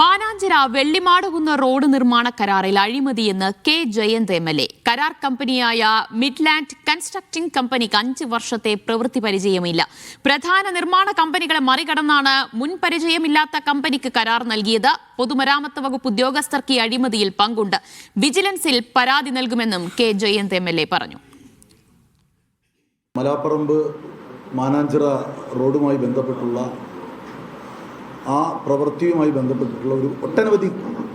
Mananchira Vellimadukunnu road നിർമ്മാണ കരാറിൽ അഴിമതിയെന്ന് K Jayant MLA. കരാർ കമ്പനിയായ മിഡ്ലാൻഡ് കൺസ്ട്രക്ടിംഗ് കമ്പനിക്ക് 5 വർഷത്തെ പ്രവൃത്തി പരിചയമില്ല. പ്രധാന നിർമ്മാണ കമ്പനികളെ മറികടന്നാണ് മുൻപരിചയമില്ലാത്ത കമ്പനിക്ക് കരാർ നൽകിയത്. പൊതുമരാമത്ത് വകുപ്പ് ഉദ്യോഗസ്ഥർക്ക് ഈ അഴിമതിയിൽ പങ്കുണ്ട്. വിജിലൻസിൽ പരാതി നൽകുമെന്നും കെ ജയന്ത് എം.എൽ.എ. പറഞ്ഞു. മലാപ്പറമ്പ് മാനാഞ്ചിറ റോഡുമായി ബന്ധപ്പെട്ടുള്ള ആ പ്രവൃത്തിയുമായി ബന്ധപ്പെട്ടിട്ടുള്ള ഒട്ടനവധി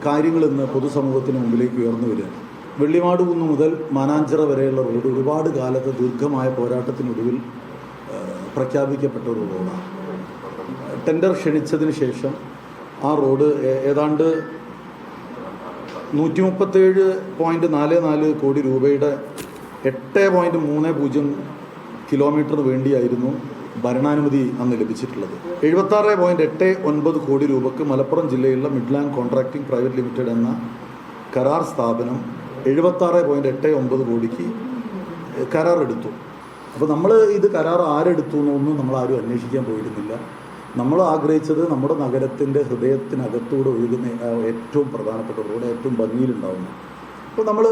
കാര്യങ്ങൾ ഇന്ന് പൊതുസമൂഹത്തിന് മുമ്പിലേക്ക് ഉയർന്നു വരികയാണ്. വെള്ളിമാടുകുന്ന് മുതൽ മാനാഞ്ചിറ വരെയുള്ള റോഡ് ഒരുപാട് കാലത്തെ ദീർഘമായ പോരാട്ടത്തിനൊടുവിൽ പ്രഖ്യാപിക്കപ്പെട്ട ഒരു റോഡാണ്. ടെൻഡർ ക്ഷണിച്ചതിന് ശേഷം ആ റോഡ് ഏതാണ്ട് 137.44 കോടി രൂപയുടെ 8.30 കിലോമീറ്ററിന് വേണ്ടിയായിരുന്നു ഭരണാനുമതി അന്ന് ലഭിച്ചിട്ടുള്ളത്. 76.89 കോടി രൂപയ്ക്ക് മലപ്പുറം ജില്ലയിലുള്ള മിഡ്ലാൻഡ് കോൺട്രാക്ടിംഗ് പ്രൈവറ്റ് ലിമിറ്റഡ് എന്ന കരാർ സ്ഥാപനം 76.89 കോടിക്ക് കരാറെടുത്തു. അപ്പോൾ നമ്മൾ ഇത് കരാർ ആരെടുത്തു എന്നൊന്നും നമ്മൾ ആരും അന്വേഷിക്കാൻ പോയിരുന്നില്ല. നമ്മൾ ആഗ്രഹിച്ചത് നമ്മുടെ നഗരത്തിൻ്റെ ഹൃദയത്തിനകത്തൂടെ ഒഴുകുന്ന ഏറ്റവും പ്രധാനപ്പെട്ട റോഡ് ഏറ്റവും ഭംഗിയിലുണ്ടാവുന്നു. അപ്പോൾ നമ്മൾ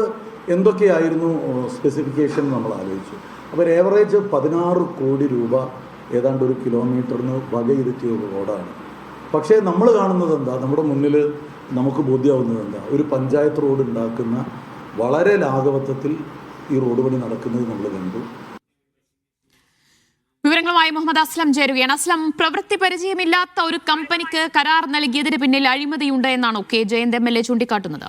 എന്തൊക്കെയായിരുന്നു സ്പെസിഫിക്കേഷൻ നമ്മൾ ആലോചിച്ചു. അപ്പോൾ ഏവറേജ് 16 കോടി രൂപ ഏതാണ്ട് 1 കിലോമീറ്ററിന് വകയിരുത്തിയ ഒരു റോഡാണ്. പക്ഷേ നമ്മൾ കാണുന്നത് എന്താ, നമ്മുടെ മുന്നിൽ നമുക്ക് ബോധ്യമാവുന്നത് എന്താ, ഒരു പഞ്ചായത്ത് റോഡ് ഉണ്ടാക്കുന്ന വളരെ ലാഘവത്വത്തിൽ ഈ റോഡ് പണി നടക്കുന്നത് നമ്മൾ കണ്ടു. വിവരങ്ങളുമായി മുഹമ്മദ് അസ്ലം ചേരുകയാണ്. അസ്ലം, പ്രവൃത്തി പരിചയമില്ലാത്ത ഒരു കമ്പനിക്ക് കരാർ നൽകിയതിന് പിന്നിൽ അഴിമതിയുണ്ട് എന്നാണോ കെ ജയന്ത് എം.എൽ.എ. ചൂണ്ടിക്കാട്ടുന്നത്?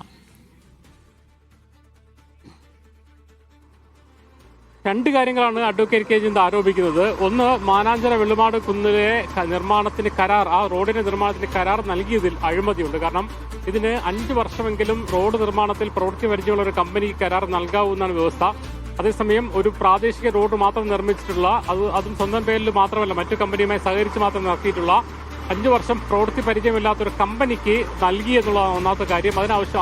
രണ്ട് കാര്യങ്ങളാണ് അഡ്വക്കേറ്റ് കെ ജയന്ത് ആരോപിക്കുന്നത്. ഒന്ന്, മാനാഞ്ചിറ വെള്ളിമാട് കുന്നിലെ നിർമ്മാണത്തിന് കരാർ, ആ റോഡിന്റെ നിർമ്മാണത്തിന് കരാർ നൽകിയതിൽ അഴിമതിയുണ്ട്. കാരണം ഇതിന് 5 വർഷമെങ്കിലും റോഡ് നിർമ്മാണത്തിൽ പ്രവൃത്തി പരിചയമുള്ള ഒരു കമ്പനിക്ക് കരാർ നൽകാവുന്നതാണ് വ്യവസ്ഥ. അതേസമയം ഒരു പ്രാദേശിക റോഡ് മാത്രം നിർമ്മിച്ചിട്ടുള്ള, അതും സ്വന്തം പേരിൽ മാത്രമല്ല മറ്റു കമ്പനിയുമായി സഹകരിച്ച് മാത്രം നടത്തിയിട്ടുള്ള 5 വർഷം പ്രവൃത്തി പരിചയമില്ലാത്തൊരു കമ്പനിക്ക് നൽകി എന്നുള്ളതാണ് ഒന്നാമത്തെ കാര്യം.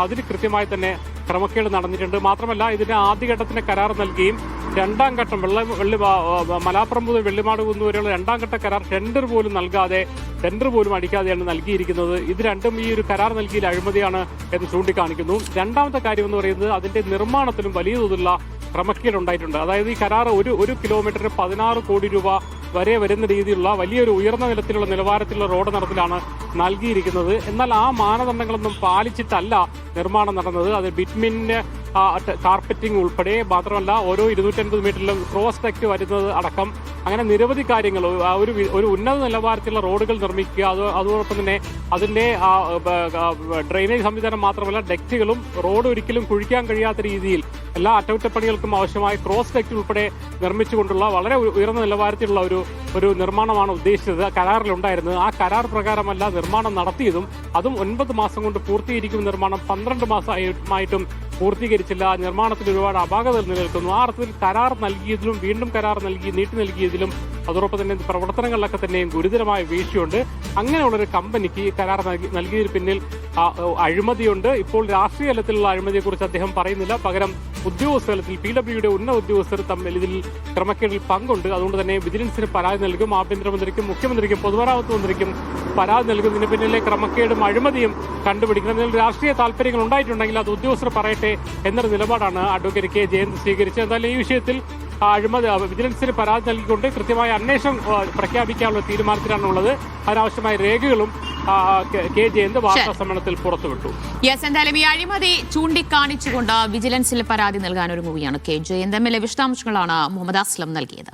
അതിന് കൃത്യമായി തന്നെ ക്രമക്കേട് നടന്നിട്ടുണ്ട്. മാത്രമല്ല, ഇതിന്റെ ആദ്യഘട്ടത്തിന് കരാർ നൽകുകയും 2ാം ഘട്ടം മലാപ്പുറം മുതൽ വെള്ളിമാടുകുന്ന് വരെയുള്ള 2ാം ഘട്ട കരാർ ടെൻഡർ പോലും അടിക്കാതെയാണ് നൽകിയിരിക്കുന്നത്. ഇത് രണ്ടും ഈ ഒരു കരാർ നൽകിയ അഴിമതിയാണ് എന്ന് ചൂണ്ടിക്കാണിക്കുന്നു. രണ്ടാമത്തെ കാര്യം എന്ന് പറയുന്നത്, അതിന്റെ നിർമ്മാണത്തിലും വലിയ തോതിലുള്ള ക്രമക്കേടുണ്ടായിട്ടുണ്ട്. അതായത് ഈ കരാർ ഒരു കിലോമീറ്ററിന് 16 കോടി രൂപ വരെ വരുന്ന രീതിയിലുള്ള വലിയൊരു ഉയർന്ന നിലവാരത്തിലുള്ള റോഡ് നടത്തിലാണ് നൽകിയിരിക്കുന്നത്. എന്നാൽ ആ മാനദണ്ഡങ്ങളൊന്നും പാലിച്ചിട്ടല്ല നിർമ്മാണം നടന്നത്. അത് ബിറ്റ്മിന് കാർപ്പറ്റിംഗ് ഉൾപ്പെടെ, മാത്രമല്ല ഓരോ 250 മീറ്ററിലും ക്രോസ് ടെക്ട് വരുന്നത് അടക്കം അങ്ങനെ നിരവധി കാര്യങ്ങൾ, ഒരു ഉന്നത നിലവാരത്തിലുള്ള റോഡുകൾ നിർമ്മിക്കുക, അതോടൊപ്പം തന്നെ അതിന്റെ ഡ്രെയിനേജ് സംവിധാനം മാത്രമല്ല ഡെക്റ്റുകളും റോഡ് ഒരിക്കലും കുഴിക്കാൻ കഴിയാത്ത രീതിയിൽ എല്ലാ അറ്റകുറ്റപ്പണികൾക്കും ആവശ്യമായ ക്രോസ് ടെക്ട് ഉൾപ്പെടെ നിർമ്മിച്ചുകൊണ്ടുള്ള വളരെ ഉയർന്ന നിലവാരത്തിലുള്ള ഒരു നിർമ്മാണമാണ് ഉദ്ദേശിച്ചത്, കരാറിലുണ്ടായിരുന്നത്. ആ കരാർ പ്രകാരമല്ല നിർമ്മാണം നടത്തിയതും. അതും 9 മാസം കൊണ്ട് പൂർത്തീകരിക്കും നിർമ്മാണം 12 മാസമായിട്ടും പൂർത്തീകരിച്ചില്ല. നിർമ്മാണത്തിൽ ഒരുപാട് അപാകതകൾ നിലനിൽക്കുന്നു. ആ അർത്ഥത്തിൽ കരാർ നൽകിയതിലും വീണ്ടും കരാർ നീട്ടി നൽകിയതിലും അതോടൊപ്പം തന്നെ പ്രവർത്തനങ്ങളിലൊക്കെ തന്നെയും ഗുരുതരമായ വീഴ്ചയുണ്ട്. അങ്ങനെയുള്ളൊരു കമ്പനിക്ക് കരാർ നൽകിയതിന് പിന്നിൽ അഴിമതിയുണ്ട്. ഇപ്പോൾ രാഷ്ട്രീയ തലത്തിലുള്ള അഴിമതിയെക്കുറിച്ച് അദ്ദേഹം പറയുന്നില്ല. പകരം ഉദ്യോഗസ്ഥ തലത്തിൽ PWയുടെ ഉന്നത ഉദ്യോഗസ്ഥർ തമ്മിൽ ഇതിൽ ക്രമക്കേടിൽ പങ്കുണ്ട്. അതുകൊണ്ട് തന്നെ വിജിലൻസിന് പരാതി നൽകും. ആഭ്യന്തരമന്ത്രിക്കും മുഖ്യമന്ത്രിക്കും പൊതുമരാമത്ത് മന്ത്രിക്കും പരാതി നൽകുന്നതിന് പിന്നിലെ ക്രമക്കേടും അഴിമതിയും കണ്ടുപിടിക്കണം. ഇതിൽ രാഷ്ട്രീയ താല്പര്യങ്ങൾ ഉണ്ടായിട്ടുണ്ടെങ്കിൽ അത് ഉദ്യോഗസ്ഥർ പറയട്ടെ എന്നൊരു നിലപാടാണ് അഡ്വക്കേറ്റ് കെ ജയന്ത് സ്വീകരിച്ചത്. എന്തായാലും ഈ വിഷയത്തിൽ അഴിമതി വിജിലൻസിന് പരാതി നൽകിക്കൊണ്ട് കൃത്യമായ അന്വേഷണം പ്രഖ്യാപിക്കാനുള്ള തീരുമാനത്തിലാണുള്ളത്. അതിനാവശ്യമായ രേഖകളും കെ ജയന്ത് വാർത്താ സമ്മേളനത്തിൽ പുറത്തുവിട്ടു. എന്തായാലും ഈ അഴിമതി ചൂണ്ടിക്കാണിച്ചുകൊണ്ട് വിജിലൻസിൽ പരാതി നൽകാൻ ഒരുങ്ങുകയാണ് കെ ജയന്ത് എം.എൽ.എ. വിശദാംശങ്ങളാണ് മുഹമ്മദ് അസ്ലം നൽകിയത്.